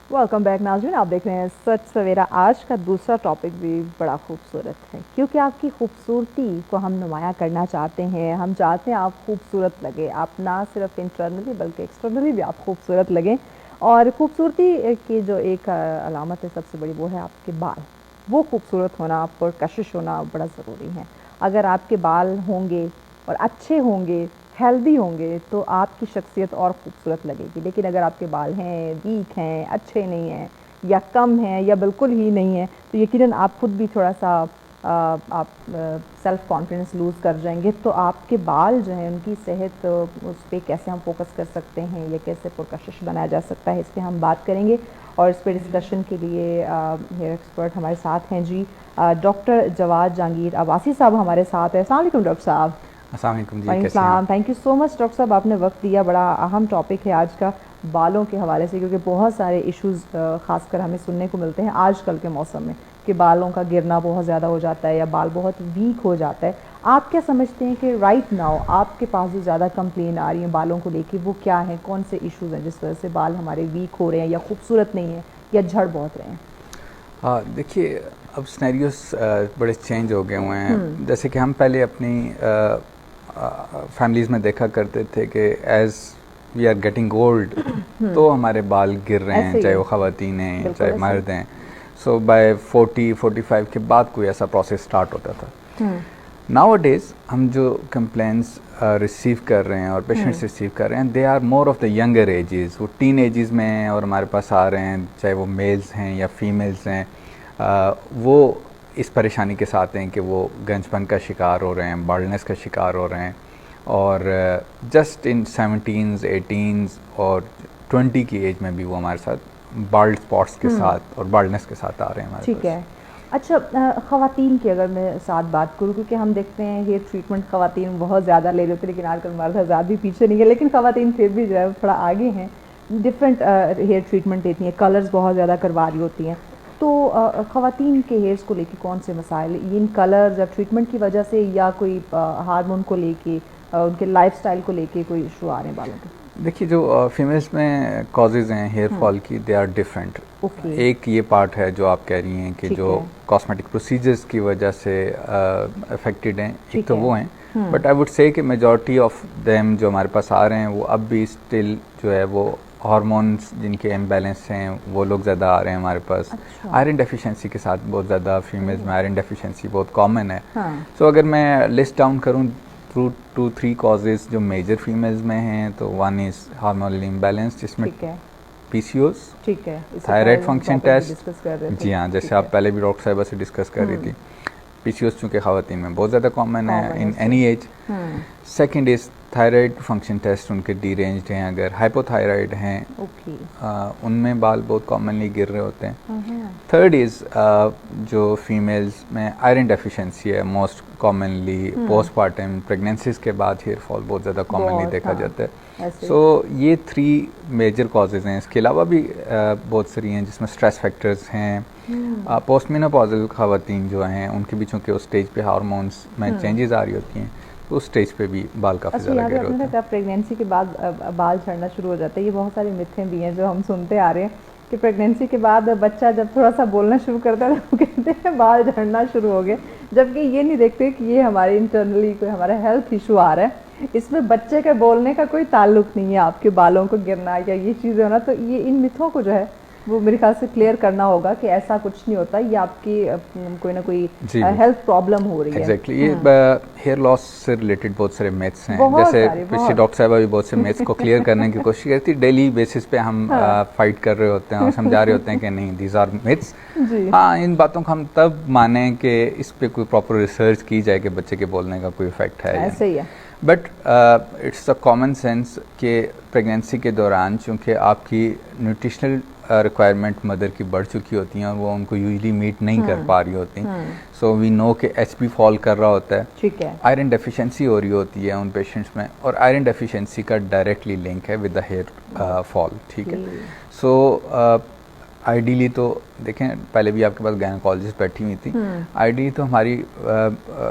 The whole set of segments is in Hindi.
वेलकम बैक नाज़रीन, आप देख रहे हैं सच सवेरा। आज का दूसरा टॉपिक भी बड़ा खूबसूरत है क्योंकि आपकी खूबसूरती को हम नुमाया करना चाहते हैं। हम चाहते हैं आप खूबसूरत लगे, आप ना सिर्फ इंटरनली बल्कि एक्सटर्नली भी आप खूबसूरत लगें। और खूबसूरती की जो एक अलामत है सबसे बड़ी, वो है आपके बाल। वो खूबसूरत होना, पर कशिश होना बड़ा ज़रूरी है। अगर आपके बाल होंगे और अच्छे होंगे, हेल्दी होंगे, तो आपकी शख्सियत और खूबसूरत लगेगी। लेकिन अगर आपके बाल हैं, वीक हैं, अच्छे नहीं हैं, या कम हैं, या बिल्कुल ही नहीं हैं, तो यकीनन आप खुद भी थोड़ा सा आप सेल्फ़ कॉन्फिडेंस लूज़ कर जाएंगे। तो आपके बाल जो हैं, उनकी सेहत, उस पर कैसे हम फोकस कर सकते हैं, या कैसे पुरकशिश बनाया जा सकता है, इस पर हम बात करेंगे। और इस पर डिस्कशन के लिए हेयर एक्सपर्ट हमारे साथ हैं जी। डॉक्टर जवाद जहांगीर अब्बासी साहब हमारे साथ हैं। अस्सलाम वालेकुम डॉक्टर साहब। अस्सलाम वालेकुम जी, कैसे हैं आप? वालेकुम, thank you so much doctor साहब, आपने वक्त दिया। बड़ा अहम टॉपिक है आज का, बालों के हवाले से, क्योंकि बहुत सारे इश्यूज़ ख़ासकर हमें सुनने को मिलते हैं आजकल के मौसम में कि बालों का गिरना बहुत ज़्यादा हो जाता है या बाल बहुत वीक हो जाता है। आप क्या समझते हैं कि राइट नाउ आपके पास जो ज़्यादा कंप्लेन आ रही हैं बालों को लेके, वो क्या है? कौन से इश्यूज़ हैं जिस वजह से बाल हमारे वीक हो रहे हैं, या खूबसूरत नहीं है, या झड़ बहुत रहे हैं? देखिए, अब सिनेरियोस बड़े चेंज हो गए हुए हैं। जैसे कि हम पहले अपनी फैमिलीज़ में देखा करते थे कि as we are getting old तो हमारे बाल गिर रहे ऐसे हैं, ही चाहे है, वो ख़वातीन हैं बिल्कुल चाहे ऐसे ही। मर्द हैं। सो बाय 40-45 के बाद कोई ऐसा प्रोसेस स्टार्ट होता था। नाउ डेज़ हम जो कंप्लेंट्स रिसीव कर रहे हैं और पेशेंट्स रिसीव कर रहे हैं, they are more of the younger ages. वो टीन एजेस में हैं और हमारे पास आ रहे हैं, चाहे वो मेल्स हैं या फीमेल्स हैं। वो इस परेशानी के साथ हैं कि वो गंजपन का शिकार हो रहे हैं, बाल्डनेस का शिकार हो रहे हैं। और जस्ट इन 17s 18s और 20 की एज में भी वो हमारे साथ बाल्ड स्पॉट्स के साथ और बाल्डनेस के साथ आ रहे हैं हमारे ठीक पास। है। अच्छा, ख़वातीन की अगर मैं साथ बात करूँ, क्योंकि हम देखते हैं हेयर ट्रीटमेंट ख़वातीन बहुत ज़्यादा ले रहे होते हैं, लेकिन आजकल मर्द हज़ार भी पीछे नहीं है, लेकिन ख़वातीन फिर भी जो है थोड़ा आगे हैं। डिफरेंट हेयर ट्रीटमेंट लेती हैं, कलर्स बहुत ज़्यादा करवा रही होती हैं। तो ख़वातीन के हेयर्स को लेके कौन से मसाइल, इन कलर्स या ट्रीटमेंट की वजह से, या कोई हार्मोन को लेके, उनके लाइफस्टाइल को लेके कोई इशू आ रहे हैं बालों के? देखिए, जो फीमेल्स में कॉजेज़ हैं हेयर फॉल की, दे आर डिफरेंट। ओके। एक ये पार्ट है जो आप कह रही हैं कि ठीक जो है। कॉस्मेटिक प्रोसीजर्स की वजह से अफेक्टेड हैं, एक ठीक तो है। वो हैं। बट आई वुड से कि मेजॉरिटी ऑफ देम जो हमारे पास आ रहे हैं, वो अब भी स्टिल जो है वो हार्मोन्स जिनके इम्बैलेंस हैं, वो लोग ज़्यादा आ रहे हैं हमारे पास। अच्छा। आयरन डेफिशिएंसी के साथ बहुत ज़्यादा फीमेल्स में आयरन डेफिशिएंसी बहुत कॉमन है। हाँ। सो अगर मैं लिस्ट डाउन करूँ थ्रू 2-3 कॉजेज़ जो मेजर फीमेल्स में हैं, तो वन इज़ हार्मोनल इम्बैलेंस, जिसमें ठीक है। पीसीओएस, ठीक है, इससे थायराइड पहले हम फंक्शन टॉपिक भी टेस्ट। डिस्कस कर रहे थे। जी हाँ, जैसे ठीक आप है। पहले भी डॉक्टर साहिबा से डिस्कस कर रही थी। पीसीओएस चूँकि ख़वातीन में बहुत ज़्यादा कॉमन है कॉमन है इन सही। Any age. Second is thyroid function test, उनके डीरेंज्ड हैं। अगर हाइपोथायराइड हैं, ओके। उनमें बाल बहुत कॉमनली गिर रहे होते हैं। हाँ। थर्ड इज़ जो फीमेल्स में आयरन डेफिशिएंसी है, मोस्ट कॉमनली पोस्टपार्टम प्रेगनेंसीज के बाद हेयर फॉल बहुत ज़्यादा कॉमनली बहुत, देखा हाँ, जाता है। ऐसे सो ही। ये 3 मेजर कॉजेज़ हैं। इसके अलावा भी बहुत सारी हैं, जिसमें स्ट्रेस फैक्टर्स हैं। पोस्टमेनोपॉजल ख़वातीन जो हैं, उनके भी चूँकि उस स्टेज पे हार्मोन्स में चेंजेस आ रही होती हैं, तो उस स्टेज पे भी बाल काफ़ी अच्छा, ज़्यादा यहाँ पे गिर रहे आपने होते ना हैं। कहा प्रेगनेंसी के बाद बाल झड़ना शुरू हो जाता है। ये बहुत सारी मिथ्यें भी हैं जो हम सुनते आ रहे हैं कि प्रेगनेंसी के बाद बच्चा जब थोड़ा सा बोलना शुरू करता है तो कहते हैं बाल झड़ना शुरू हो गए, जबकि ये नहीं देखते कि ये हमारे इंटरनली कोई हमारा हेल्थ इशू आ रहा है। इसमें बच्चे के बोलने का कोई ताल्लुक नहीं है, आपके बालों को गिरना या ये चीज़ें होना। तो ये इन मिथों को जो है वो मेरे ख्याल से क्लियर करना होगा कि ऐसा कुछ नहीं होता, ये आपकी कोई ना कोई जी बिल्कुल, हेल्थ प्रॉब्लम हो रही है। एग्जैक्टली। ये हेयर लॉस से रिलेटेड बहुत सारे मिथ्स हैं। बहुत जैसे सारी, पिछले बहुत। डॉक्टर साहबा भी बहुत से मिथ्स को क्लियर करने की कोशिश करती है। डेली बेसिस पे हम हाँ। फाइट कर रहे होते हैं और समझा रहे होते हैं कि नहीं, दीज आर मिथ्स। जी। हाँ, इन बातों को हम तब मानें कि इस पे कोई प्रॉपर रिसर्च की जाए कि बच्चे के बोलने का कोई इफेक्ट है या ऐसे ही नहीं। है। But it's a common sense कि प्रेगनेंसी के दौरान चूँकि आपकी न्यूट्रिशनल रिक्वायरमेंट मदर की बढ़ चुकी होती हैं और वो उनको यूजली मीट नहीं कर पा रही होती, सो वी नो कि एचपी फॉल कर रहा होता है। ठीक है। आयरन डेफिशिएंसी हो रही होती है उन पेशेंट्स में, और आयरन डेफिशिएंसी का डायरेक्टली लिंक है विद द हेयर फॉल। ठीक है। सो आइडियली तो देखें, पहले भी आपके पास गायनोकोलॉजिस्ट बैठी हुई थी। आइडियली तो हमारी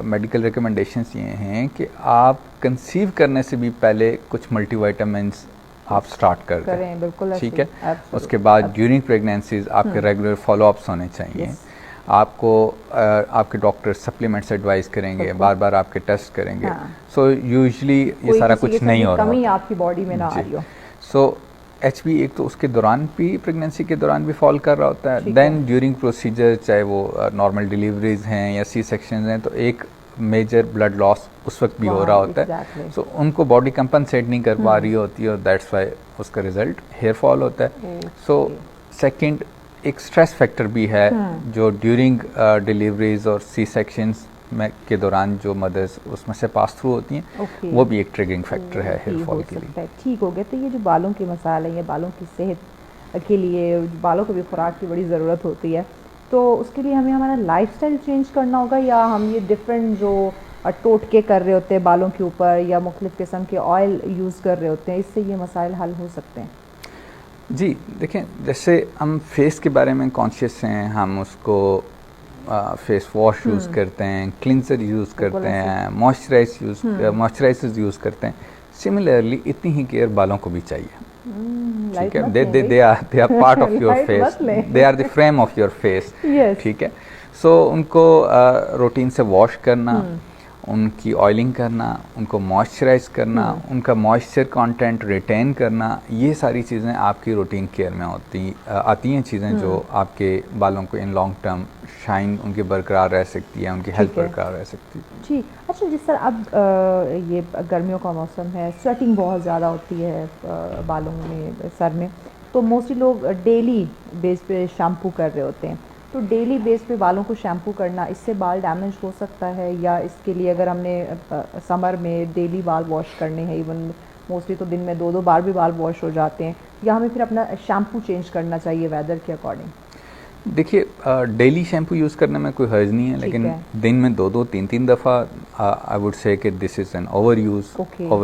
मेडिकल रिकमेंडेशंस ये हैं कि आप कंसीव करने से भी पहले कुछ मल्टीविटामिन्स आप स्टार्ट कर करें, बिल्कुल दें, ऐसे, ठीक है। absolute, उसके बाद ड्यूरिंग प्रेगनेंसीज आपके रेगुलर फॉलोअप्स होने चाहिए। Yes. आपको आपके डॉक्टर सप्लीमेंट्स एडवाइस करेंगे, बिल्कुल। बार बार आपके टेस्ट करेंगे। हाँ। सो यूजुअली ये कोई सारा किसी कुछ किस्म नहीं की हो रहा कमी होता। आपकी बॉडी में ना आ जी। रही हो। सो HB एक तो उसके दौरान भी, प्रेगनेंसी के दौरान भी फॉल कर रहा होता है। ठीक देन है। ड्यूरिंग प्रोसीजर, चाहे वो नॉर्मल डिलीवरीज हैं या सी सेक्शन हैं, तो एक मेजर ब्लड लॉस उस वक्त भी हो रहा होता है। exactly. सो उनको बॉडी कंपनसेट नहीं कर पा रही होती है, और दैट्स वाई उसका रिजल्ट हेयर फॉल होता है। सो सेकंड, एक स्ट्रेस फैक्टर भी है जो ड्यूरिंग डिलीवरीज और सी सेक्शंस में के दौरान जो मदर्स उसमें से पास थ्रू होती हैं, वो भी एक ट्रिगरिंग फैक्टर है हेयर फॉल के लिए। ठीक हो गया। तो ये जो बालों के मसाले हैं, बालों की सेहत के लिए, बालों को भी खुराक की बड़ी ज़रूरत होती है, तो उसके लिए हमें हमारा लाइफस्टाइल चेंज करना होगा, या हम ये डिफरेंट जो टोटके कर रहे होते हैं बालों के ऊपर, या मुख्तलिफ़ किस्म के ऑयल यूज़ कर रहे होते हैं, इससे ये मसाइल हल हो सकते हैं? जी देखें, जैसे हम फेस के बारे में कॉन्शियस हैं, हम उसको फेस वॉश यूज़ करते हैं, क्लिनजर यूज़ करते हैं, मॉइस्चराइजर्स यूज़ करते हैं। सिमिलरली इतनी ही केयर बालों को भी चाहिए, ठीक है। They are part of your face, they are the frame of your face, ठीक है। सो उनको रूटीन से वॉश करना, उनकी ऑयलिंग करना, उनको मॉइस्चराइज करना, उनका मॉइस्चर कंटेंट रिटेन करना, ये सारी चीज़ें आपकी रूटीन केयर में आती हैं चीज़ें जो आपके बालों को इन लॉन्ग टर्म शाइन उनकी बरकरार रह सकती है, उनकी हेल्थ बरकरार रह सकती है। जी। अच्छा, जिस तरह अब ये गर्मियों का मौसम है, स्वेटिंग बहुत ज़्यादा होती है बालों में, सर में, तो मोस्टली लोग डेली बेस पे शैम्पू कर रहे होते हैं। तो डेली बेस पे बालों को शैम्पू करना, इससे बाल डैमेज हो सकता है, या इसके लिए अगर हमने समर में डेली बाल वॉश करने हैं, इवन मोस्टली तो दिन में 2-2 बार भी बाल वॉश हो जाते हैं, या हमें फिर अपना शैम्पू चेंज करना चाहिए वेदर के अकॉर्डिंग? देखिए, डेली शैम्पू यूज़ करने में कोई हर्ज नहीं है, लेकिन दिन में 2-2, 3-3 दफ़ा आई वुड से कि this is an over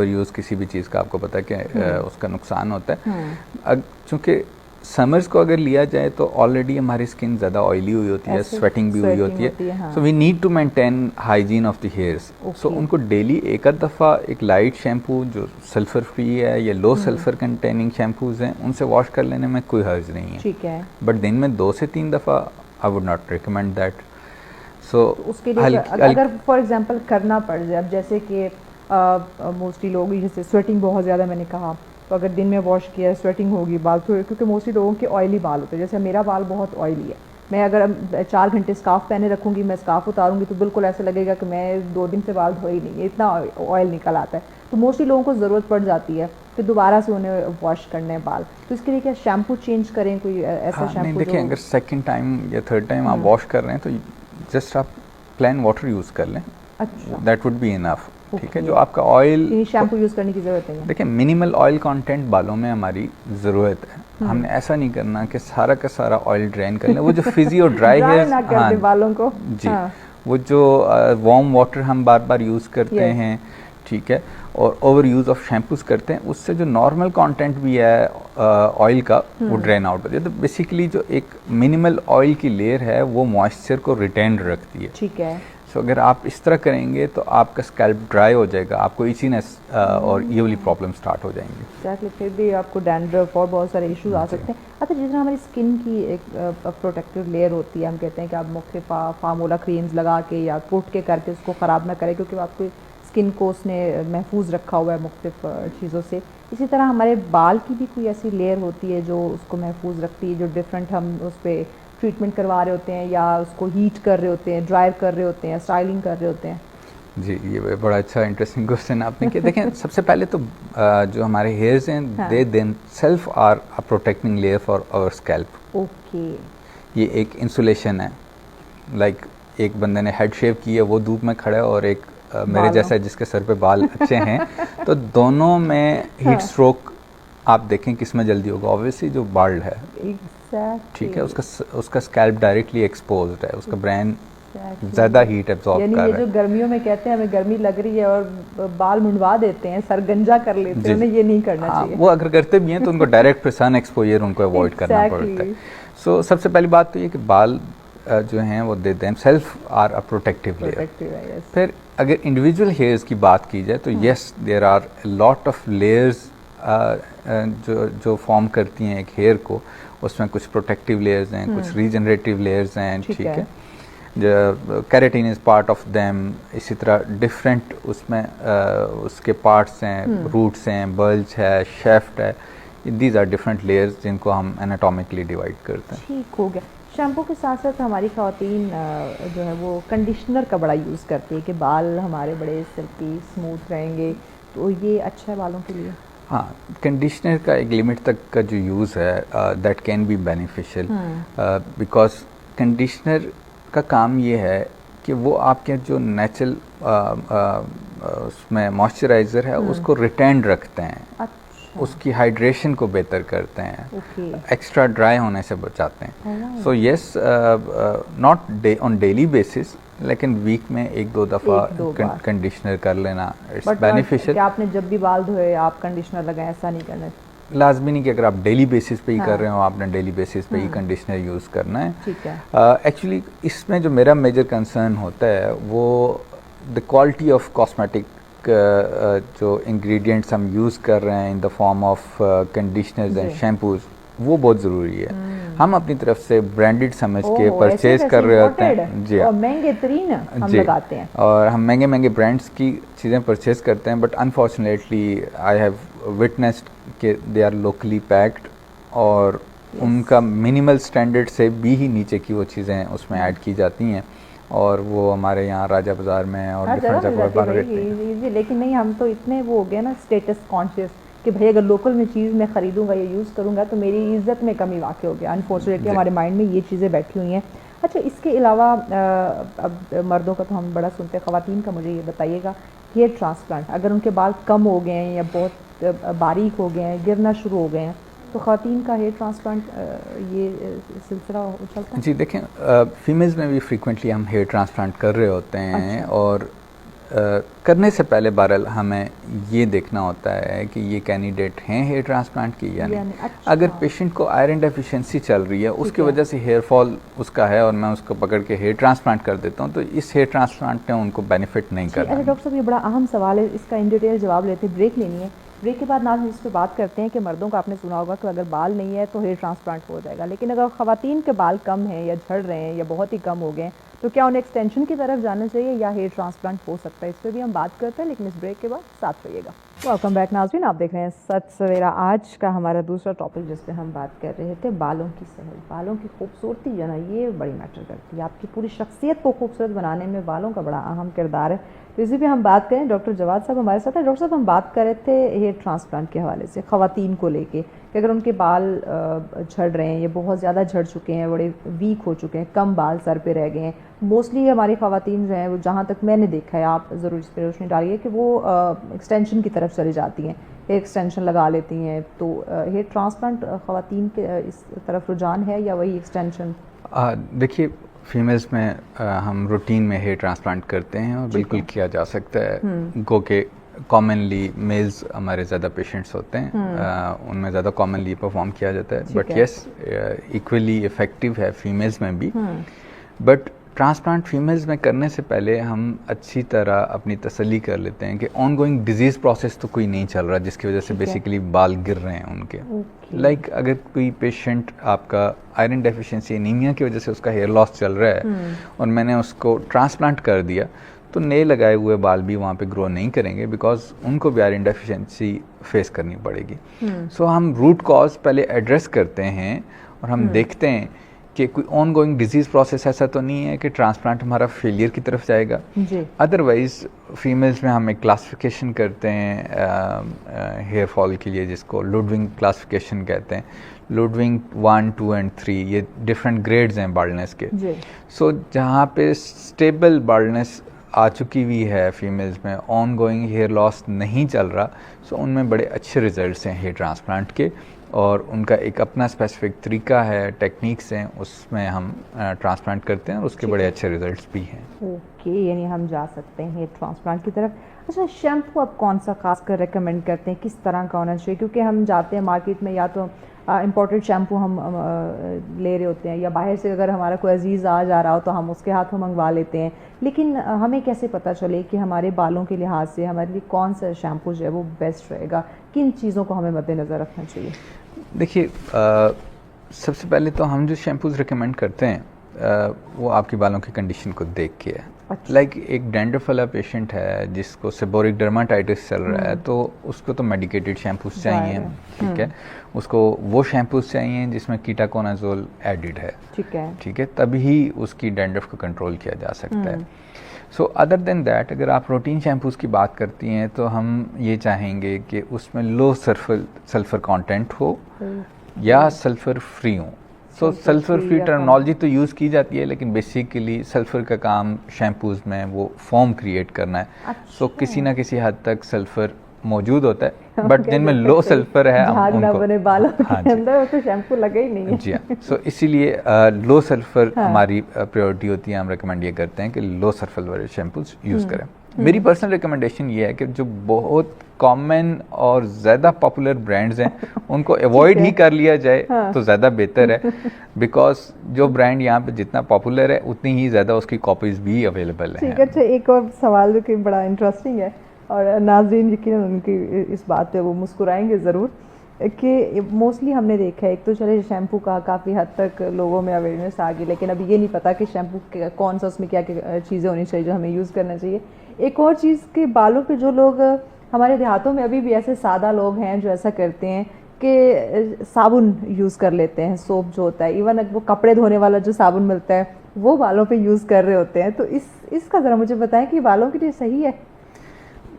use किसी भी चीज़ का आपको पता है कि उसका नुकसान होता है। चूँकि समर्स को अगर लिया जाए तो ऑलरेडी हमारी स्किन ज़्यादा ऑयली हुई होती है, स्वेटिंग भी हुई होती है, so we need to maintain hygiene of the hairs. So उनको डेली एक आध दफ़ा एक लाइट शैम्पू जो सल्फ़र फ्री है या लो सल्फ़र कंटेनिंग शैम्पूज़ हैं, उनसे वॉश कर लेने में कोई हर्ज नहीं है, ठीक है। बट दिन में 2 से 3 दफ़ा I would not recommend that. So उसके लिए अगर फॉर एग्जांपल करना पड़ जाए, अब जैसे कि मोस्टली लोग, जैसे स्वेटिंग बहुत ज़्यादा मैंने कहा, तो अगर दिन में वॉश किया स्वेटिंग होगी बाल, तो क्योंकि मोस्टली लोगों के ऑयली बाल होते हैं, जैसे मेरा बाल बहुत ऑयली है, मैं अगर 4 घंटे स्कार्फ पहने रखूँगी, मैं स्कार्फ उतारूँगी तो बिल्कुल ऐसा लगेगा कि मैं 2 दिन से बाल धोए ही नहीं है, इतना ऑयल निकल आता है। तो मोस्टली लोगों को ज़रूरत पड़ जाती है कि दोबारा से उन्हें वॉश करने बाल, तो इसके लिए क्या शैम्पू चेंज करें, कोई ऐसा शैम्पू? देखिए, अगर सेकेंड टाइम या थर्ड टाइम आप वॉश कर रहे हैं तो जस्ट आप प्लेन वाटर यूज़ कर लें, अच्छा, दैट वुड बी इनफ, ठीक है। जो आपका ऑयल, शैम्पू यूज़ करने की ज़रूरत है? देखिए, मिनिमल ऑयल कंटेंट बालों में हमारी ज़रूरत है। हमने ऐसा नहीं करना कि सारा का सारा ऑयल ड्रेन कर लें। वो जो फिजियो ड्राई हेयर्स बालों को, जी, वो जो वार्म वाटर हम बार बार यूज़ करते हैं, ठीक है, और ओवर यूज़ ऑफ शैम्पूज करते हैं, उससे जो नॉर्मल कंटेंट भी है ऑयल का, वो ड्रेन आउट होती है। तो बेसिकली जो एक मिनिमल ऑयल की लेयर है वो मॉइस्चर को रिटेन रखती है, ठीक है। सो अगर आप इस तरह करेंगे तो आपका स्कैल्प ड्राई हो जाएगा, आपको इचीनेस और ये वाली प्रॉब्लम स्टार्ट हो जाएंगी। एग्जैक्टली, फिर भी आपको डैंड्रफ और बहुत सारे इश्यूज आ सकते हैं। अच्छा, जिस तरह हमारी स्किन की एक प्रोटेक्टिव लेयर होती है, हम कहते हैं कि आप मुख्तलिफ फार्मूला क्रीम्स लगा के या टोट के करके उसको ख़राब ना करें, क्योंकि आपकी स्किन को उसने महफूज रखा हुआ है मुख्तलिफ चीज़ों से। इसी तरह हमारे बाल की भी कोई ऐसी लेयर होती है जो उसको महफूज रखती है, जो डिफरेंट हम उस पर ट्रीटमेंट करवा रहे होते हैं, या उसको हीट कर रहे होते हैं, ड्राई कर रहे होते हैं, स्टाइलिंग कर रहे होते हैं? जी, ये बड़ा अच्छा इंटरेस्टिंग क्वेश्चन आपने किया। देखें, सबसे पहले तो जो हमारे हेयर्स हैं, they themselves are a protecting layer for our scalp. Okay, ये एक इंसुलेशन है। लाइक एक बंदे ने हेड शेव की है, वो धूप में खड़ा है, और एक मेरे जैसा जिसके सर पे बाल अच्छे हैं, तो दोनों में हीट स्ट्रोक आप देखें किस में जल्दी होगा, ऑब्वियसली जो बाल्ड है, ठीक है, उसका स्कैल्प डायरेक्टली एक्सपोज्ड है, उसका ब्रेन ज़्यादा हीट एब्जॉर्ब कर रहा है। जो गर्मियों में कहते हैं हमें गर्मी लग रही है और बाल मुंडवा देते हैं, सर गंजा कर लेते हैं, उन्हें ये नहीं करना चाहिए। वो अगर करते भी हैं तो उनको डायरेक्ट सन एक्सपोजर उनको अवॉइड करना पड़ता है। सो सबसे पहली बात तो ये कि बाल जो हैं वो they themselves are a protective layer. फिर अगर इंडिविजुअल हेयर्स की बात की जाए तो yes, there are lot of layers जो फॉर्म करती हैं एक हेयर को, उसमें कुछ प्रोटेक्टिव लेयर्स हैं, कुछ रीजनरेटिव लेयर्स हैं, ठीक है, keratin is part of them. इसी तरह डिफरेंट उसमें उसके पार्ट्स हैं, रूट्स हैं, बल्ज है, शेफ्ट है, दीज आर डिफरेंट लेयर्स जिनको हम एनाटॉमिकली डिवाइड करते हैं। ठीक हो गया। शैम्पू के साथ साथ हमारी ख़वातीन जो है वो कंडीशनर का बड़ा यूज़ करती है कि बाल हमारे बड़े सिल्की स्मूथ रहेंगे, तो ये अच्छा है बालों के लिए? हाँ, कंडीशनर का एक लिमिट तक का जो यूज़ है that can be beneficial, because conditioner का काम ये है कि वो आपके जो नेचुरल उसमें मॉइस्चराइज़र है उसको रिटेन रखते हैं, उसकी हाइड्रेशन को बेहतर करते हैं, एक्स्ट्रा ड्राई होने से बचाते हैं। So yes, not on daily basis, लेकिन वीक में एक दो दफ़ा कंडीशनर कर लेना इट्स बेनिफिशियल। आपने जब भी बाल धोए आप कंडीशनर लगाएं, ऐसा नहीं करना? लाजमी नहीं कि अगर आप डेली बेसिस पे ही कर रहे हो आपने डेली बेसिस पे ही कंडीशनर यूज़ करना है। ठीक है। एक्चुअली इसमें जो मेरा मेजर कंसर्न होता है वो द क्वालिटी ऑफ कॉस्मेटिक जो इंग्रेडिएंट्स हम यूज़ कर रहे हैं in the form of conditioners and shampoos, वो बहुत ज़रूरी है। हम अपनी तरफ से ब्रांडेड समझ के परचेज कर रहे होते हैं जी, महंगे तरीन हम लगाते हैं और हम महंगे महंगे ब्रांड्स की चीज़ें परचेज करते हैं, but unfortunately I have witnessed कि दे आर लोकली पैक्ड और उनका मिनिमल स्टैंडर्ड से भी ही नीचे की वो चीज़ें उसमें ऐड की जाती हैं और वो हमारे यहाँ राजा बाज़ार में और डिफरेंट जगह पर। लेकिन नहीं, हम तो इतने वो हो गए ना स्टेटस कॉन्शियस कि भाई अगर लोकल में चीज़ मैं ख़रीदूँगा या यूज़ करूँगा तो मेरी इज़्ज़त में कमी वाक़ हो गया। अनफॉर्चुनेटली हमारे माइंड में ये चीज़ें बैठी हुई हैं। अच्छा, इसके अलावा अब मर्दों का तो हम बड़ा सुनते हैं, ख़वातीन का मुझे ये बताइएगा, हेयर ट्रांसप्लांट अगर उनके बाल कम हो गए हैं या बहुत बारीक हो गए हैं, गिरना शुरू हो गए हैं, तो ख़वातीन का हेयर ट्रांसप्लांट ये सिलसिला चलता है? जी देखें, फीमेल्स में भी फ्रीक्वेंटली हम हेयर ट्रांसप्लांट कर रहे होते हैं। अच्छा। और करने से पहले बहरहाल हमें ये देखना होता है कि ये कैंडिडेट हैं हेयर ट्रांसप्लांट की या नहीं। अच्छा। अगर पेशेंट को आयरन डेफिशिएंसी चल रही है, उसकी वजह से हेयर फॉल उसका है और मैं उसको पकड़ के हेयर ट्रांसप्लांट कर देता हूँ, तो इस हेयर ट्रांसप्लांट ने उनको बेनिफिट नहीं करना। अच्छा डॉक्टर साहब, ये बड़ा अहम सवाल है, इसका इन डिटेल जवाब लेते हैं, ब्रेक लेनी है। ब्रेक के बाद नाज़रीन इस पर बात करते हैं कि मर्दों का आपने सुना होगा कि अगर बाल नहीं है तो हेयर ट्रांसप्लांट हो जाएगा, लेकिन अगर ख़वातीन के बाल कम हैं या झड़ रहे हैं या बहुत ही कम हो गए हैं तो क्या उन्हें एक्सटेंशन की तरफ जाना चाहिए या हेयर ट्रांसप्लांट हो सकता है? इस पर भी हम बात करते हैं, लेकिन इस ब्रेक के बाद साथ रहिएगा। वेलकम बैक नाज़रीन, आप देख रहे हैं सच सवेरा। आज का हमारा दूसरा टॉपिक जिस पे हम बात कर रहे थे, बालों की सेहत, बालों की खूबसूरती जो ना ये बड़ी मैटर करती है। आपकी पूरी शख्सियत को खूबसूरत बनाने में बालों का बड़ा अहम किरदार है। तो इसी पे हम बात करें, डॉक्टर जवाद साहब हमारे साथ हैं। डॉक्टर साहब, हम बात कर रहे थे हेयर ट्रांसप्लांट के हवाले से ख़वातीन को लेके कि अगर उनके बाल झड़ रहे हैं या बहुत ज़्यादा झड़ चुके हैं, बड़े वीक हो चुके हैं, कम बाल सर पे रह गए हैं, मोस्टली हमारी ख़वातीन जो हैं वो, जहाँ तक मैंने देखा है, आप ज़रूर इस पर रोशनी डालिए, कि वो एक्सटेंशन की तरफ चली जाती हैं, हेयर एक्सटेंशन लगा लेती हैं। तो हेयर ट्रांसप्लांट ख़वातीन के इस तरफ रुझान है या वही एक्सटेंशन? देखिए, फीमेल्स में हम रूटीन में हेयर ट्रांसप्लांट करते हैं और बिल्कुल किया जा सकता है। गो के कॉमनली मेल्स हमारे ज़्यादा पेशेंट्स होते हैं, उनमें ज़्यादा कॉमनली परफॉर्म किया जाता है, बट येस इक्वली इफ़ेक्टिव है फीमेल्स में भी। बट ट्रांसप्लांट फीमेल्स में करने से पहले हम अच्छी तरह अपनी तसल्ली कर लेते हैं कि ऑनगोइंग डिजीज़ प्रोसेस तो कोई नहीं चल रहा जिसकी वजह से बेसिकली बाल गिर रहे हैं उनके। लाइक अगर कोई पेशेंट आपका आयरन डेफिशिएंसी एनीमिया की वजह से उसका हेयर लॉस चल रहा है और मैंने उसको ट्रांसप्लांट कर दिया, तो नए लगाए हुए बाल भी वहाँ पे ग्रो नहीं करेंगे, बिकॉज उनको भी आयरन डेफिशिएंसी फेस करनी पड़ेगी। सो हम रूट कॉज पहले एड्रेस करते हैं और हम देखते हैं कि कोई ऑन गोइंग डिजीज़ प्रोसेस ऐसा तो नहीं है कि ट्रांसप्लांट हमारा फेलियर की तरफ जाएगा। अदरवाइज़ फीमेल्स में हम एक क्लासिफिकेशन करते हैं हेयर फॉल के लिए, जिसको लुडविंग क्लासिफिकेशन कहते हैं। लुडविंग 1, 2 एंड 3 ये डिफरेंट ग्रेड्स हैं बाल्डनेस के। सो जहाँ पे स्टेबल बाल्डनेस आ चुकी हुई है फीमेल्स में, ऑन गोइंग हेयर लॉस नहीं चल रहा, सो उनमें बड़े अच्छे रिजल्ट्स हैं हेयर ट्रांसप्लांट के, और उनका एक अपना स्पेसिफिक तरीका है, टेक्निक्स हैं, उसमें हम ट्रांसप्लांट करते हैं और उसके बड़े अच्छे रिजल्ट्स भी हैं। ओके, यानी हम जा सकते हैं हेयर ट्रांसप्लांट की तरफ। अच्छा, शैम्पू आप कौन सा खास कर रेकमेंड करते हैं, किस तरह का होना चाहिए? क्योंकि हम जाते हैं मार्केट में, या तो इम्पोर्टेड शैम्पू हम ले रहे होते हैं, या बाहर से अगर हमारा कोई अजीज़ आ जा रहा हो तो हम उसके हाथों मंगवा लेते हैं, लेकिन हमें कैसे पता चले कि हमारे बालों के लिहाज से हमारे लिए कौन सा शैम्पू जो है वो बेस्ट रहेगा? किन चीज़ों को हमें मद्देनज़र रखना चाहिए? देखिए, सबसे पहले तो हम जो शैम्पूज़ रिकमेंड करते हैं वो आपके बालों की कंडीशन को देख के है। लाइक एक डैंड्रफ वाला पेशेंट है जिसको सेबोरिक डर्माटाइटिस चल रहा है, तो उसको तो मेडिकेटेड शैम्पूज चाहिए, ठीक है। उसको वो शैम्पूज चाहिए जिसमें कीटाकोनाजोल एडिड है, ठीक है, तभी उसकी डैंड्रफ को कंट्रोल किया जा सकता है। सो अदर देन दैट, अगर आप प्रोटीन शैम्पूज़ की बात करती हैं तो हम ये चाहेंगे कि उसमें लो सल्फ़र कंटेंट हो या सल्फ़र फ्री हो। तो सल्फ़र फ्री टर्मिनोलॉजी तो यूज़ की जाती है, लेकिन बेसिकली सल्फ़र का काम शैम्पूज़ में वो फॉर्म क्रिएट करना है। सो किसी ना किसी हद तक सल्फ़र मौजूद होता है, बट जिनमें लो सल्फ़र है हम उनको बालों के अंदर तो शैम्पू लगे ही नहीं है। जी हाँ, सो इसीलिए लो सल्फ़र हमारी प्रायोरिटी होती है। हम रिकमेंड ये करते हैं कि लो सल्फ़र वाले शैम्पूज़ यूज़ करें। मेरी पर्सनल रिकमेंडेशन ये है कि जो बहुत कॉमन और ज़्यादा पॉपुलर ब्रांड्स हैं उनको अवॉइड ही कर लिया जाए तो ज़्यादा बेहतर है, बिकॉज जो ब्रांड यहाँ पे जितना पॉपुलर है उतनी ही ज़्यादा उसकी कॉपीज़ भी अवेलेबल हैं। ठीक है। अच्छा, एक और सवाल जो कि बड़ा इंटरेस्टिंग है और नाज़रीन यकीनन उनकी इस बात पे वो मुस्कुराएंगे ज़रूर, कि मोस्टली हमने देखा है, एक तो चले शैम्पू का काफ़ी हद तक लोगों में अवेयरनेस आ गई, लेकिन अभी ये नहीं पता कि शैम्पू कौन सा, उसमें क्या क्या चीज़ें होनी चाहिए जो हमें यूज़ करना चाहिए। एक और चीज़ के बालों पे जो लोग हमारे देहातों में अभी भी ऐसे सादा लोग हैं जो ऐसा करते हैं कि साबुन यूज़ कर लेते हैं, सोप जो होता है, इवन वो कपड़े धोने वाला जो साबुन मिलता है वो बालों पे यूज़ कर रहे होते हैं। तो इसका ज़रा मुझे बताएं कि बालों के लिए सही है?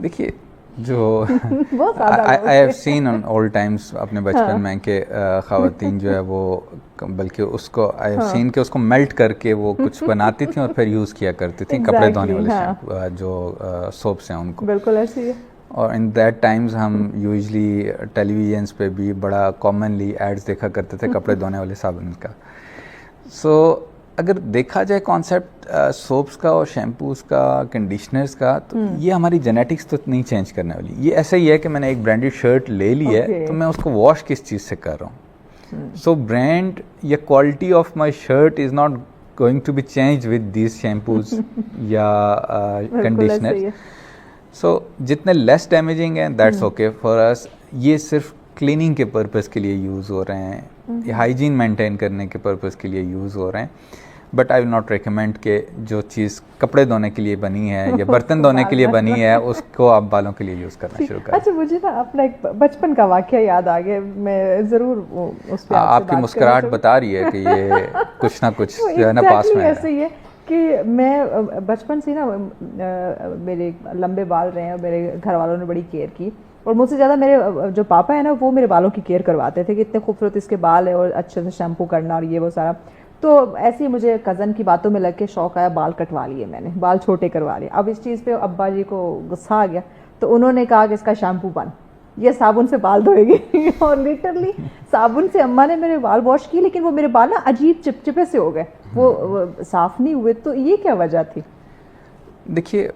देखिए, जो I have seen on old times अपने बचपन में कि ख़वातीन जो है वो बल्कि उसको आई हैव सीन कि उसको मेल्ट करके वो कुछ बनाती थी और फिर यूज़ किया करती थी कपड़े धोने वाले जो सोप्स हैं उनको। बिल्कुल ऐसे ही है। और इन दैट टाइम्स हम यूजली टेलीविजन्स पे भी बड़ा कॉमनली एड्स देखा करते थे कपड़े धोने वाले साबुन का। सो अगर देखा जाए कॉन्सेप्ट सोप्स का और शैम्पूज़ का, कंडीशनर्स का, तो ये हमारी जेनेटिक्स तो नहीं चेंज करने वाली। ये ऐसा ही है कि मैंने एक ब्रांडेड शर्ट ले ली है तो मैं उसको वॉश किस चीज़ से कर रहा हूँ। सो ब्रांड या quality of my shirt is not going to be change with this shampoos या कंडीशनर। सो जितने लेस डैमेजिंग हैं दैट्स ओके फॉर अस। ये सिर्फ क्लीनिंग के पर्पज़ के लिए यूज़ हो रहे हैं, हाइजीन मेंटेन करने के पर्पज़ के लिए यूज़ हो रहे हैं, but I will not recommend कि जो चीज़ कपड़े धोने के लिए बनी है या बर्तन धोने के लिए बनी है उसको आप बालों के लिए यूज़ करना शुरू करें। अच्छा, मुझे ना अपना एक बचपन का वाक़या याद आ गया, मैं ज़रूर उस पर आपकी मुस्कुराहट बता रही है कि ये कुछ ना कुछ जो है ना पास में ऐसे ही है कि मैं बचपन से ना मेरे लंबे बाल रहे हैं और मेरे घर वालों ने बड़ी केयर की, और मुझसे ज़्यादा मेरे जो पापा है ना वो मेरे बालों की केयर करवाते थे कि इतने खूबसूरत इसके बाल है और अच्छे से शैम्पू करना और ये वो सारा। तो ऐसे ही मुझे कज़न की बातों में लग के शौक़ आया, बाल कटवा लिए मैंने, बाल छोटे करवा लिए। अब इस चीज़ पे अब्बा जी को गुस्सा आ गया, तो उन्होंने कहा कि इसका शैम्पू बन, ये साबुन से बाल धोएगी। और लिटरली साबुन से अम्मा ने मेरे बाल वॉश किए, लेकिन वो मेरे बाल ना अजीब चिपचिपे से हो गए, वो साफ़ नहीं हुए। तो ये क्या वजह थी? देखिए,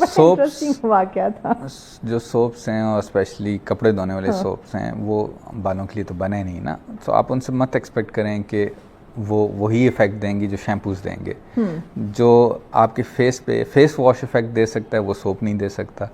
सोप्स वाक़या था। जो सोप्स हैं और स्पेशली कपड़े धोने वाले सोप्स हैं वो बालों के लिए तो बने नहीं ना, तो आप उनसे मत एक्सपेक्ट करें कि वो वही इफ़ेक्ट देंगी जो शैम्पूज़ देंगे। जो आपके फेस पे फेस वॉश इफ़ेक्ट दे सकता है वो सोप नहीं दे सकता।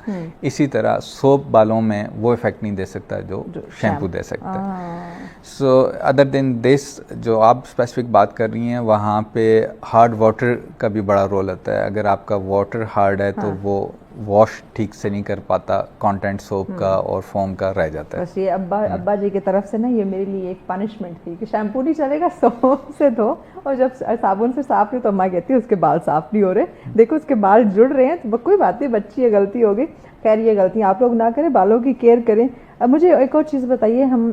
इसी तरह सोप बालों में वो इफ़ेक्ट नहीं दे सकता जो शैम्पू दे सकता है। सो अदर देन दिस जो आप स्पेसिफिक बात कर रही हैं, वहाँ पे हार्ड वाटर का भी बड़ा रोल होता है। अगर आपका वाटर हार्ड है तो वो वॉश ठीक से नहीं कर पाता, कंटेंट सोप का और फोम का रह जाता है। बस ये अब्बा जी की तरफ से ना ये मेरे लिए एक पनिशमेंट थी कि शैम्पू नहीं चलेगा, सोप से धो, और जब साबुन से साफ नहीं तो अम्मा कहती है उसके बाल साफ नहीं हो रहे, देखो उसके बाल जुड़ रहे हैं। तो कोई बात नहीं, बच्ची ये गलती हो गई, खैर ये गलती आप लोग ना करें, बालों की केयर करें। अब मुझे एक और चीज़ बताइए, हम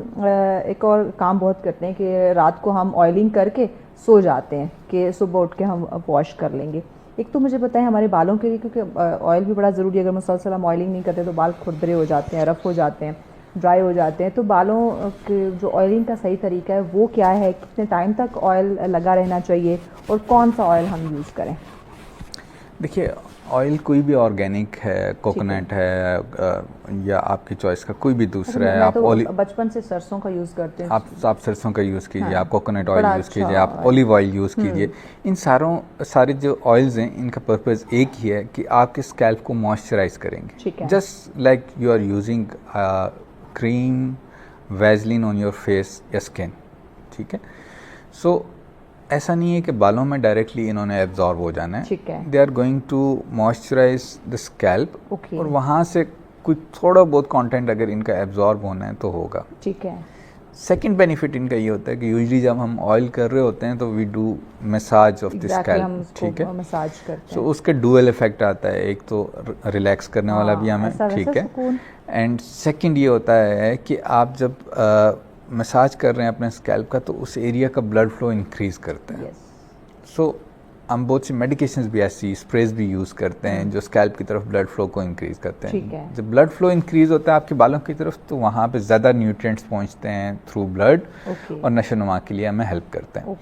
एक और काम बहुत करते हैं कि रात को हम ऑयलिंग करके सो जाते हैं कि सुबह उठ के हम वॉश कर लेंगे। एक तो मुझे बताएं हमारे बालों के लिए, क्योंकि ऑयल भी बड़ा ज़रूरी है, अगर मुसलसल हम ऑयलिंग नहीं करते तो बाल खुरदरे हो जाते हैं, रफ हो जाते हैं, ड्राई हो जाते हैं। तो बालों के जो ऑयलिंग का सही तरीका है वो क्या है, कितने टाइम तक ऑयल लगा रहना चाहिए और कौन सा ऑयल हम यूज़ करें? देखिए, ऑयल कोई भी ऑर्गेनिक है, कोकोनट है, या आपकी चॉइस का कोई भी दूसरा है। मैं आप तो बचपन से सरसों का यूज़ करते हैं। आप सरसों का यूज़ कीजिए, हाँ, आप कोकोनट ऑयल बड़ा यूज़ अच्छा कीजिए, आप ऑलिव ऑयल यूज़ कीजिए। इन सारे जो ऑयल्स हैं, इनका पर्पज़ एक ही है कि आपके स्कैल्प को मॉइस्चराइज ठीक करेंगे। है। Just like you are using cream, vaseline on your face या स्किन, ठीक है। सो ऐसा नहीं है कि बालों में डायरेक्टली इन्होंने एब्जॉर्ब हो जाना है। ठीक है। They are going to moisturise the scalp, okay. और वहाँ से कुछ थोड़ा बहुत कंटेंट अगर इनका एब्जॉर्ब होना है तो होगा। ठीक है। सेकंड बेनिफिट इनका ये होता है कि यूजली जब हम ऑयल कर रहे होते हैं तो we do massage of the scalp, ठीक है। मसाज करते सो हैं। उसके डुअल इफेक्ट आता है, एक तो रिलैक्स करने वाला भी हमें, ठीक है। एंड सेकंड ये होता है कि आप जब मसाज कर रहे हैं अपने स्कैल्प का, तो उस एरिया का ब्लड फ्लो इंक्रीज करता है। सो हम बहुत सी मेडिकेशंस भी ऐसी स्प्रेज भी यूज़ करते हैं जो स्कैल्प की तरफ ब्लड फ्लो को इंक्रीज करते हैं। जब ब्लड फ्लो इंक्रीज होता है आपके बालों की तरफ, तो वहाँ पे ज़्यादा न्यूट्रिएंट्स पहुँचते हैं थ्रू ब्लड, और नशोनुमा के लिए हमें हेल्प करते हैं।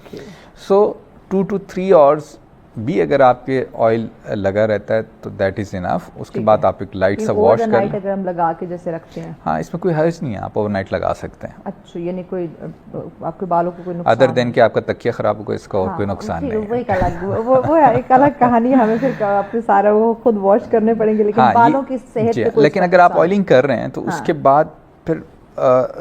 सो 2 to 3 आवर्स भी अगर आपके ऑयल लगा रहता है तो दैट इज इनफ। उसके बाद आप एक लाइट सा वॉश कर लें। अगर हम लगा के जैसे रखते हैं, हाँ, इसमें कोई हर्ज नहीं है, आप ओवरनाइट लगा सकते हैं। अच्छा, यानी कोई आपके बालों को कोई नुकसान अदर देन कि आपका तकिया खराब हो गया, इसका और कोई नुकसान नहीं है। वो एक अलग वो एक अलग कहानी, हमें फिर आपके सारा वो खुद वॉश करने पड़ेंगे, लेकिन बालों की सेहत पे कोई। लेकिन अगर आप ऑयलिंग कर रहे हैं तो उसके बाद फिर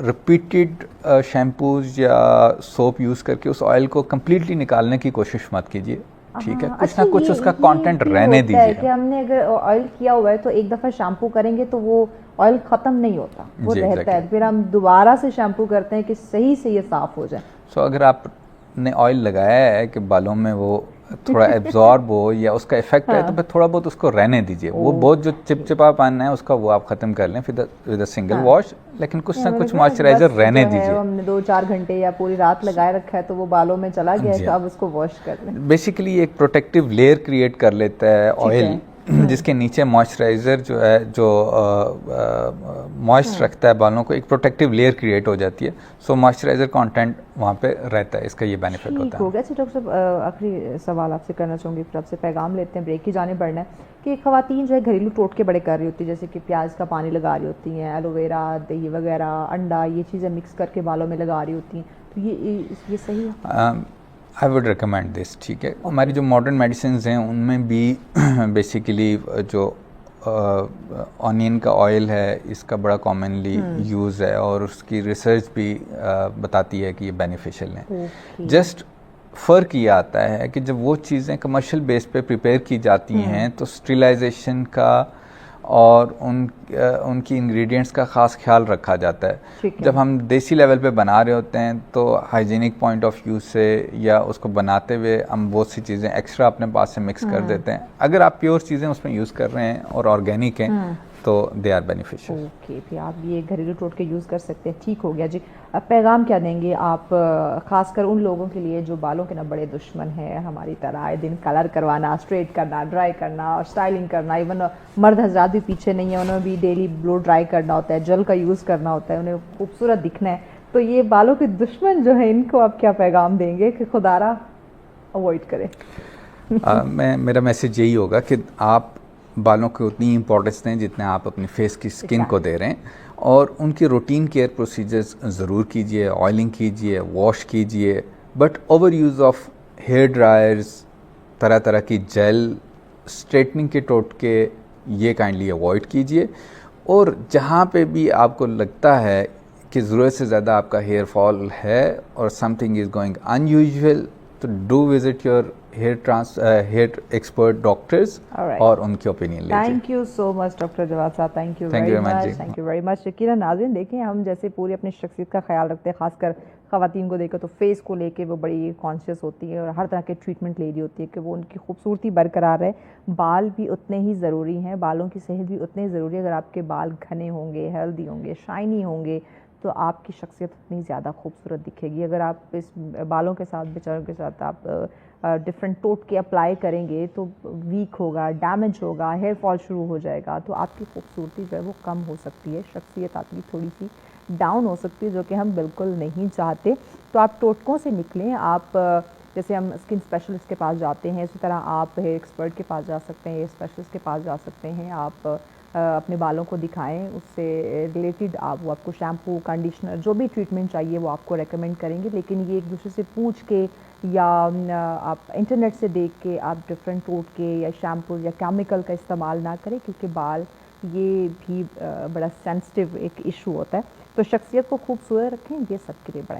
रिपीटेड शैम्पूज या सोप यूज़ करके उस ऑयल को कम्प्लीटली निकालने की कोशिश मत कीजिए, ठीक है। कुछ ना कुछ उसका कंटेंट रहने दीजिए। कि हमने अगर ऑयल किया हुआ है तो एक दफ़ा शैम्पू करेंगे तो वो ऑयल ख़त्म नहीं होता, वो रहता है, फिर हम दोबारा से शैम्पू करते हैं कि सही से ये साफ़ हो जाए। सो अगर आपने ऑयल लगाया है कि बालों में वो थोड़ा एब्जॉर्ब हो या उसका इफेक्ट है, तो फिर थोड़ा बहुत उसको रहने दीजिए। वो बहुत जो चिपचिपापन है उसका वो आप ख़त्म कर लें फिर विद अ सिंगल वॉश, लेकिन कुछ ना कुछ मॉइस्चराइजर रहने दीजिए। हमने 2-4 घंटे या पूरी रात लगाए रखा है तो वो बालों में चला गया है, तो अब उसको वॉश कर लें। बेसिकली एक प्रोटेक्टिव लेयर क्रिएट कर लेता है ऑयल, जिसके नीचे मॉइस्चराइज़र जो है, जो मॉइस्ट रखता है बालों को, एक प्रोटेक्टिव लेयर क्रिएट हो जाती है। सो मॉइस्चराइज़र कंटेंट वहाँ पे रहता है, इसका ये बेनिफिट होता है। हो गया। अच्छा डॉक्टर साहब, आखिरी सवाल आपसे करना चाहूँगी, फिर आपसे पैगाम लेते हैं, ब्रेक की जाने बढ़ना है कि ख़वातीन जो है घरेलू टोटके बड़े कर रही होती है, जैसे कि प्याज का पानी लगा रही होती हैं, एलोवेरा, दही वगैरह, अंडा, ये चीज़ें मिक्स करके बालों में लगा रही होती हैं, तो ये सही है? आई वुड रिकमेंड दिस, ठीक है। हमारी जो मॉडर्न मेडिसिन हैं उनमें भी बेसिकली जो ऑनियन का ऑयल है, इसका बड़ा कॉमनली यूज़ है, और उसकी रिसर्च भी बताती है कि ये बेनिफिशियल है। जस्ट फ़र्क ये आता है कि जब वो चीज़ें कमर्शियल बेस पे प्रिपेयर की जाती हैं तो स्टरिलाइजेशन का और उनकी इंग्रेडिएंट्स का ख़ास ख्याल रखा जाता है। जब हम देसी लेवल पे बना रहे होते हैं तो हाइजीनिक पॉइंट ऑफ व्यू से या उसको बनाते हुए हम बहुत सी चीज़ें एक्स्ट्रा अपने पास से मिक्स कर देते हैं। अगर आप प्योर चीज़ें उसमें यूज़ कर रहे हैं और ऑर्गेनिक हैं तो दे आर बेनिफिशियल। ओके, फिर आप ये घरेलू टोटके यूज़ कर सकते हैं। ठीक हो गया जी। अब पैगाम क्या देंगे आप ख़ासकर उन लोगों के लिए जो बालों के ना बड़े दुश्मन हैं, हमारी तरह आए दिन कलर करवाना, स्ट्रेट करना, ड्राई करना और स्टाइलिंग करना, इवन मर्द हजरात भी पीछे नहीं है, उन्हें भी डेली ब्लो ड्राई करना होता है, जेल का यूज़ करना होता है, उन्हें खूबसूरत दिखना है, तो ये बालों के दुश्मन जो है इनको आप क्या पैगाम देंगे कि खुदारा अवॉइड करें? मेरा मैसेज यही होगा कि आप बालों को उतनी इंपॉर्टेंस दें जितने आप अपनी फेस की स्किन को दे रहे हैं, और उनकी रूटीन केयर प्रोसीजर्स ज़रूर कीजिए, ऑयलिंग कीजिए, वॉश कीजिए, but over use of hair dryers, तरह तरह की जेल, स्ट्रेटनिंग के टोटके, ये काइंडली अवॉइड कीजिए। और जहाँ पे भी आपको लगता है कि ज़रूरत से ज़्यादा आपका हेयर फॉल है और समथिंग इज़ गोइंग अनयूजुअल, तो do visit your hair expert doctors और उनकी ओपिनियन लीजिए। Thank you so much doctor Jawad साहब, थैंक यू वेरी मच। यकीनन नाज़रीन देखें, हम जैसे पूरी अपनी शख्सियत का ख्याल रखते हैं, खासकर ख़वातीन को देखकर तो फेस को लेके वो बड़ी कॉन्शियस होती है और हर तरह के ट्रीटमेंट ले रही होती है कि वो उनकी खूबसूरती बरकरार रहे। बाल भी उतने ही ज़रूरी हैं, बालों की सेहत भी उतनी ज़रूरी है। अगर आपके बाल घने होंगे, हेल्दी होंगे, शाइनी होंगे, तो आपकी शख्सियत उतनी ज़्यादा खूबसूरत दिखेगी। अगर आप इस बालों के साथ, बेचारों के साथ आप डिफरेंट टोटके अप्लाई करेंगे तो वीक होगा, डैमेज होगा, हेयर फॉल शुरू हो जाएगा, तो आपकी खूबसूरती जो है वो कम हो सकती है, शख्सियत आपकी थोड़ी सी डाउन हो सकती है, जो कि हम बिल्कुल नहीं चाहते। तो आप टोटकों से निकलें, आप जैसे हम स्किन स्पेशलिस्ट के पास जाते हैं, इसी तरह आप हेयर एक्सपर्ट के पास जा सकते हैं, हेयर स्पेशलिस्ट के पास जा सकते हैं। आप अपने बालों को दिखाएं, उससे रिलेटेड वो आपको शैम्पू, कंडीशनर, जो भी ट्रीटमेंट चाहिए वो आपको रेकमेंड करेंगे। लेकिन ये एक दूसरे से पूछ के या आप इंटरनेट से देख के आप डिफरेंट टोटके या शैम्पू या केमिकल का इस्तेमाल ना करें, क्योंकि बाल ये भी बड़ा सेंसिटिव एक इशू होता है। तो शख्सियत को खूबसूरत रखें, ये सबके लिए बड़ा